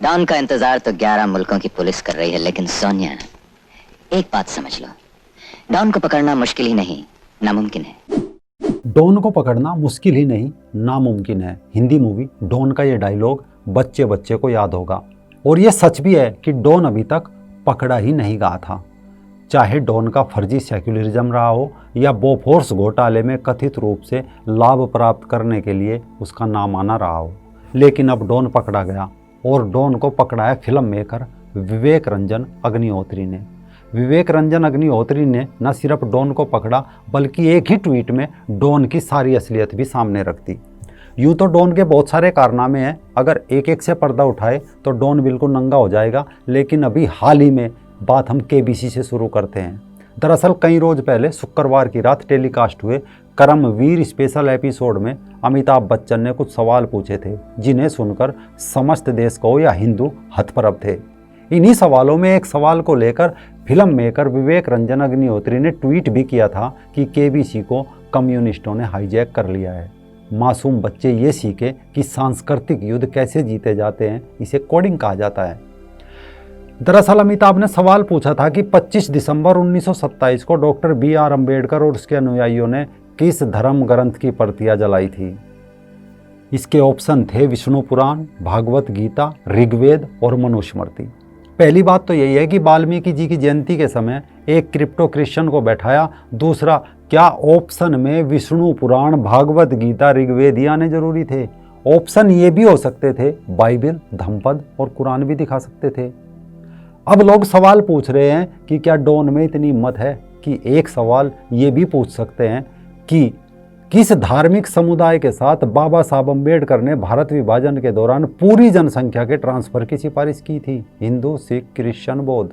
Don का इंतजार तो 11 मुल्कों की पुलिस कर रही है, लेकिन सोनिया, एक बात समझ लो, डॉन को पकड़ना मुश्किल ही नहीं, नामुमकिन है। डॉन को पकड़ना मुश्किल ही नहीं, नामुमकिन है। हिंदी मूवी डॉन का ये डायलॉग बच्चे बच्चे को याद होगा। और ये सच भी है कि डॉन अभी तक पकड़ा ही नहीं गया था। चाहे डॉन का फर्जी सेक्युलरिज्म रहा हो या बोफोर्स घोटाले में कथित रूप से लाभ प्राप्त करने के लिए उसका नाम आना रहा हो, लेकिन अब डॉन पकड़ा गया। और डॉन को पकड़ा है फिल्म मेकर विवेक रंजन अग्निहोत्री ने। विवेक रंजन अग्निहोत्री ने न सिर्फ डॉन को पकड़ा, बल्कि एक ही ट्वीट में डॉन की सारी असलियत भी सामने रख दी। यूँ तो डॉन के बहुत सारे कारनामे हैं, अगर एक एक से पर्दा उठाए तो डॉन बिल्कुल नंगा हो जाएगा। लेकिन अभी हाल ही में बात हम केबीसी से शुरू करते हैं। दरअसल कई रोज पहले शुक्रवार की रात टेलीकास्ट हुए कर्मवीर स्पेशल एपिसोड में अमिताभ बच्चन ने कुछ सवाल पूछे थे, जिन्हें सुनकर समस्त देश को या हिंदू हतप्रभ थे। इन्हीं सवालों में एक सवाल को लेकर फिल्म मेकर विवेक रंजन अग्निहोत्री ने ट्वीट भी किया था कि केबीसी को कम्युनिस्टों ने हाईजैक कर लिया है। मासूम बच्चे ये सीखे कि सांस्कृतिक युद्ध कैसे जीते जाते हैं, इसे कोडिंग कहा जाता है। दरअसल अमिताभ ने सवाल पूछा था कि 25 दिसंबर 1927 को डॉक्टर BR अम्बेडकर और उसके अनुयायियों ने किस धर्म ग्रंथ की प्रतियां जलाई थी। इसके ऑप्शन थे विष्णु पुराण, भागवत गीता, ऋग्वेद और मनुस्मृति। पहली बात तो यही है कि वाल्मीकि जी की जयंती के समय एक क्रिप्टो क्रिश्चियन को बैठाया। दूसरा, क्या ऑप्शन में विष्णु पुराण, भागवत गीता, ऋग्वेद ही आने जरूरी थे? ऑप्शन ये भी हो सकते थे बाइबल, धम्मपद और कुरान भी दिखा सकते थे। अब लोग सवाल पूछ रहे हैं कि क्या डॉन में इतनी हिम्मत है कि एक सवाल ये भी पूछ सकते हैं कि किस धार्मिक समुदाय के साथ बाबा साहब अम्बेडकर ने भारत विभाजन के दौरान पूरी जनसंख्या के ट्रांसफर की सिफारिश की थी? हिंदू, सिख, क्रिश्चियन, बौद्ध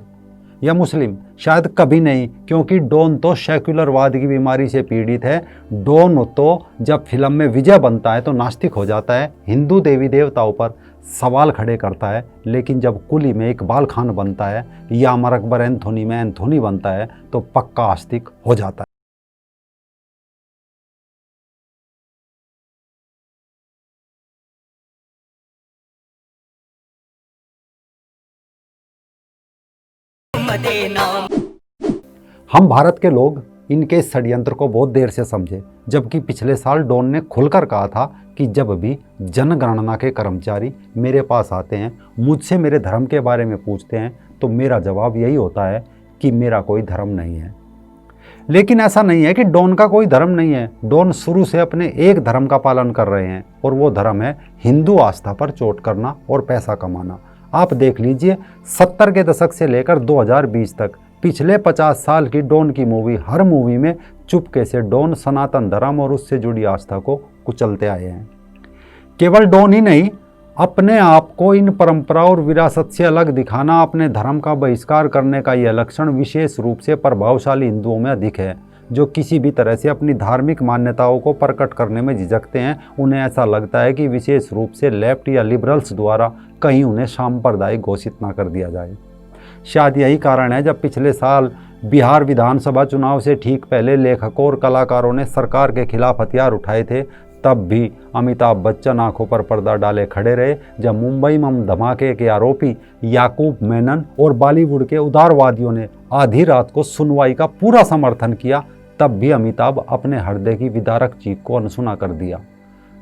या मुस्लिम? शायद कभी नहीं, क्योंकि डॉन तो सेक्युलरवाद की बीमारी से पीड़ित है। डॉन तो जब फिल्म में विजय बनता है तो नास्तिक हो जाता है, हिंदू देवी देवताओं पर सवाल खड़े करता है। लेकिन जब कुली में इकबाल खान बनता है या अमर अकबर एंथोनी में एंथोनी बनता है तो पक्का आस्तिक हो जाता है। हम भारत के लोग इनके इस षड्यंत्र को बहुत देर से समझे, जबकि पिछले साल डॉन ने खुलकर कहा था कि जब भी जनगणना के कर्मचारी मेरे पास आते हैं, मुझसे मेरे धर्म के बारे में पूछते हैं, तो मेरा जवाब यही होता है कि मेरा कोई धर्म नहीं है। लेकिन ऐसा नहीं है कि डॉन का कोई धर्म नहीं है। डॉन शुरू से अपने एक धर्म का पालन कर रहे हैं और वो धर्म है हिंदू आस्था पर चोट करना और पैसा कमाना। आप देख लीजिए, 70 के दशक से लेकर 2020 तक पिछले 50 साल की डॉन की मूवी, हर मूवी में चुपके से डॉन सनातन धर्म और उससे जुड़ी आस्था को कुचलते आए हैं। केवल डॉन ही नहीं, अपने आप को इन परंपरा और विरासत से अलग दिखाना, अपने धर्म का बहिष्कार करने का यह लक्षण विशेष रूप से प्रभावशाली हिंदुओं में अधिक है, जो किसी भी तरह से अपनी धार्मिक मान्यताओं को प्रकट करने में झिझकते हैं। उन्हें ऐसा लगता है कि विशेष रूप से लेफ्ट या लिबरल्स द्वारा कहीं उन्हें सांप्रदायिक घोषित ना कर दिया जाए। शायद यही कारण है जब पिछले साल बिहार विधानसभा चुनाव से ठीक पहले लेखकों और कलाकारों ने सरकार के खिलाफ हथियार उठाए थे, तब भी अमिताभ बच्चन आंखों पर पर्दा डाले खड़े रहे। जब मुंबई बम धमाके के आरोपी याकूब मेनन और बॉलीवुड के उदारवादियों ने आधी रात को सुनवाई का पूरा समर्थन किया, तब भी अमिताभ अपने हृदय की विदारक चीख को अनसुना कर दिया।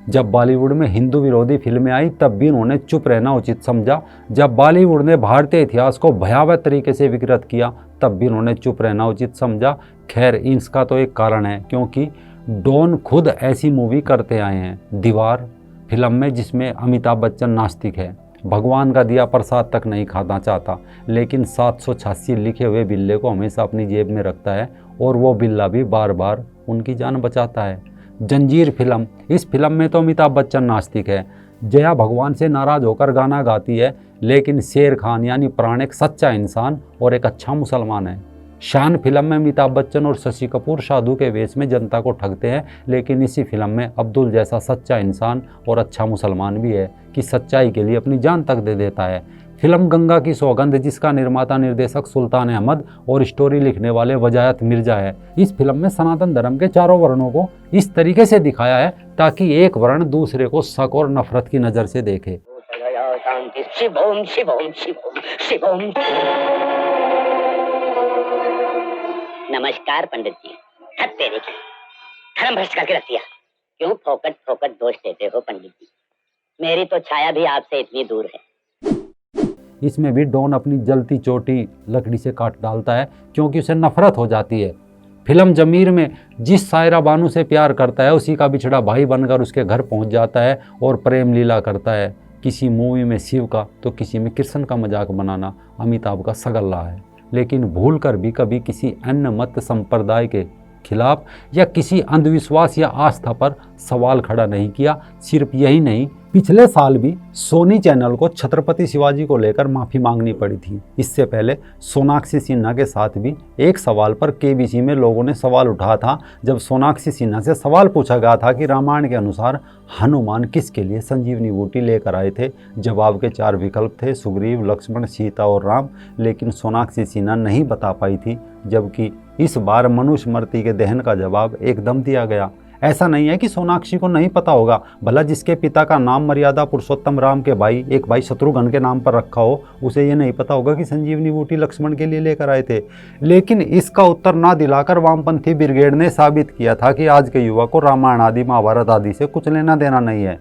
जब बॉलीवुड में हिंदू विरोधी फिल्में आई, तब भी उन्होंने चुप रहना उचित समझा। जब बॉलीवुड ने भारतीय इतिहास को भयावह तरीके से विकृत किया, तब भी उन्होंने चुप रहना उचित समझा। खैर, इसका तो एक कारण है, क्योंकि डॉन खुद ऐसी मूवी करते आए हैं। दीवार फिल्म में, जिसमें अमिताभ बच्चन नास्तिक है, भगवान का दिया प्रसाद तक नहीं खाना चाहता, लेकिन 786 लिखे हुए बिल्ले को हमेशा अपनी जेब में रखता है और वो बिल्ला भी बार बार उनकी जान बचाता है। जंजीर फिल्म, इस फिल्म में तो अमिताभ बच्चन नास्तिक है, जया भगवान से नाराज होकर गाना गाती है, लेकिन शेर खान यानी प्राण एक सच्चा इंसान और एक अच्छा मुसलमान है। शान फिल्म में अमिताभ बच्चन और शशि कपूर साधु के वेश में जनता को ठगते हैं, लेकिन इसी फिल्म में अब्दुल जैसा सच्चा इंसान और अच्छा मुसलमान भी है कि सच्चाई के लिए अपनी जान तक दे देता है। फिल्म गंगा की सौगंध, जिसका निर्माता निर्देशक सुल्तान अहमद और स्टोरी लिखने वाले वजायत मिर्जा है, इस फिल्म में सनातन धर्म के चारों वर्णों को इस तरीके से दिखाया है ताकि एक वर्ण दूसरे को शक और नफरत की नज़र से देखे। शांति। शिव ओम शिव ओम शिव ओम शिव ओम। नमस्कार पंडित जी। हद तेरे की, धर्म भ्रष्ट करके रख दिया। क्यों फोकट फोकट दोष देते हो पंडित जी? मेरी तो छाया भी आपसे इतनी दूर है। इसमें भी डॉन अपनी जलती चोटी लकड़ी से काट डालता है क्योंकि उसे नफरत हो जाती है। फिल्म जमीर में जिस सायरा बानू से प्यार करता है उसी का बिछड़ा भाई बनकर उसके घर पहुंच जाता है और प्रेम लीला करता है। किसी मूवी में शिव का तो किसी में कृष्ण का मजाक बनाना अमिताभ का सगल्ला है, लेकिन भूल कर भी कभी किसी अन्य मत संप्रदाय के खिलाफ या किसी अंधविश्वास या आस्था पर सवाल खड़ा नहीं किया। सिर्फ यही नहीं, पिछले साल भी सोनी चैनल को छत्रपति शिवाजी को लेकर माफ़ी मांगनी पड़ी थी। इससे पहले सोनाक्षी सिन्हा के साथ भी एक सवाल पर केबीसी में लोगों ने सवाल उठाया था, जब सोनाक्षी सिन्हा से सवाल पूछा गया था कि रामायण के अनुसार हनुमान किसके लिए संजीवनी बूटी लेकर आए थे। जवाब के 4 विकल्प थे, सुग्रीव, लक्ष्मण, सीता और राम, लेकिन सोनाक्षी सिन्हा नहीं बता पाई थी, जबकि इस बार मनुस्मृति के दहन का जवाब एकदम दिया गया। ऐसा नहीं है कि सोनाक्षी को नहीं पता होगा, भला जिसके पिता का नाम मर्यादा पुरुषोत्तम राम के भाई एक भाई शत्रुघ्न के नाम पर रखा हो, उसे ये नहीं पता होगा कि संजीवनी बूटी लक्ष्मण के लिए लेकर आए थे। लेकिन इसका उत्तर ना दिलाकर वामपंथी ब्रिगेड ने साबित किया था कि आज के युवा को रामायण आदि महाभारत आदि से कुछ लेना देना नहीं है।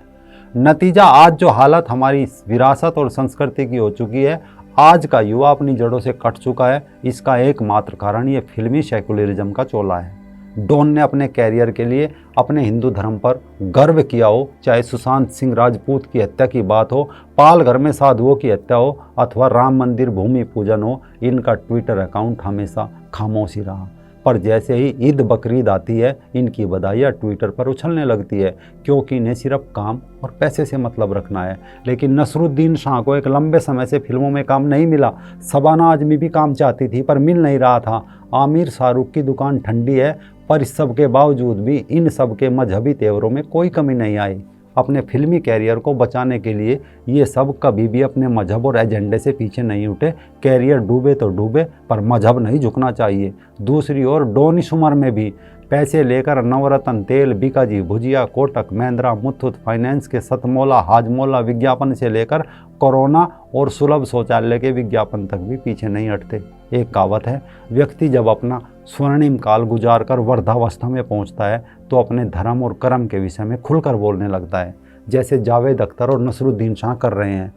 नतीजा आज जो हालत हमारी विरासत और संस्कृति की हो चुकी है, आज का युवा अपनी जड़ों से कट चुका है। इसका एकमात्र कारण ये फिल्मी सेकुलरिज्म का चोला है। डॉन ने अपने कैरियर के लिए अपने हिंदू धर्म पर गर्व किया हो, चाहे सुशांत सिंह राजपूत की हत्या की बात हो, पाल घर में साधुओं की हत्या हो अथवा राम मंदिर भूमि पूजन हो, इनका ट्विटर अकाउंट हमेशा खामोश ही रहा। पर जैसे ही ईद बकरीद आती है, इनकी बधाइयाँ ट्विटर पर उछलने लगती है, क्योंकि इन्हें सिर्फ काम और पैसे से मतलब रखना है। लेकिन नसरुद्दीन शाह को एक लंबे समय से फिल्मों में काम नहीं मिला। शबाना आजमी भी काम चाहती थी पर मिल नहीं रहा था। आमिर शाहरुख की दुकान ठंडी है, पर इस सब के बावजूद भी इन सब के मजहबी तेवरों में कोई कमी नहीं आई। अपने फिल्मी कैरियर को बचाने के लिए ये सब कभी भी अपने मजहब और एजेंडे से पीछे नहीं उठे। कैरियर डूबे तो डूबे, पर मजहब नहीं झुकना चाहिए। दूसरी ओर डॉन इस उम्र में भी पैसे लेकर नवरत्न तेल, बीकाजी भुजिया, कोटक महिंद्रा, मुथूट फाइनेंस के सतमोला हाजमोला विज्ञापन से लेकर कोरोना और सुलभ शौचालय के विज्ञापन तक भी पीछे नहीं हटते। एक कहावत है, व्यक्ति जब अपना स्वर्णिम काल गुजार कर वृद्धावस्था में पहुंचता है तो अपने धर्म और कर्म के विषय में खुलकर बोलने लगता है, जैसे जावेद अख्तर और नसरुद्दीन शाह कर रहे हैं।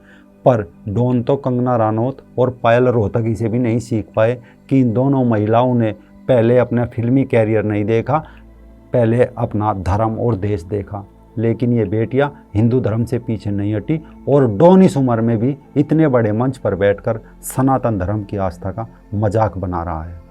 पर डॉन तो कंगना रनौत और पायल रोहतगी से भी नहीं सीख पाए कि इन दोनों महिलाओं ने पहले अपना फिल्मी कैरियर नहीं देखा, पहले अपना धर्म और देश देखा। लेकिन ये बेटियां हिंदू धर्म से पीछे नहीं हटी और डॉन इस उम्र में भी इतने बड़े मंच पर बैठकर सनातन धर्म की आस्था का मजाक बना रहा है।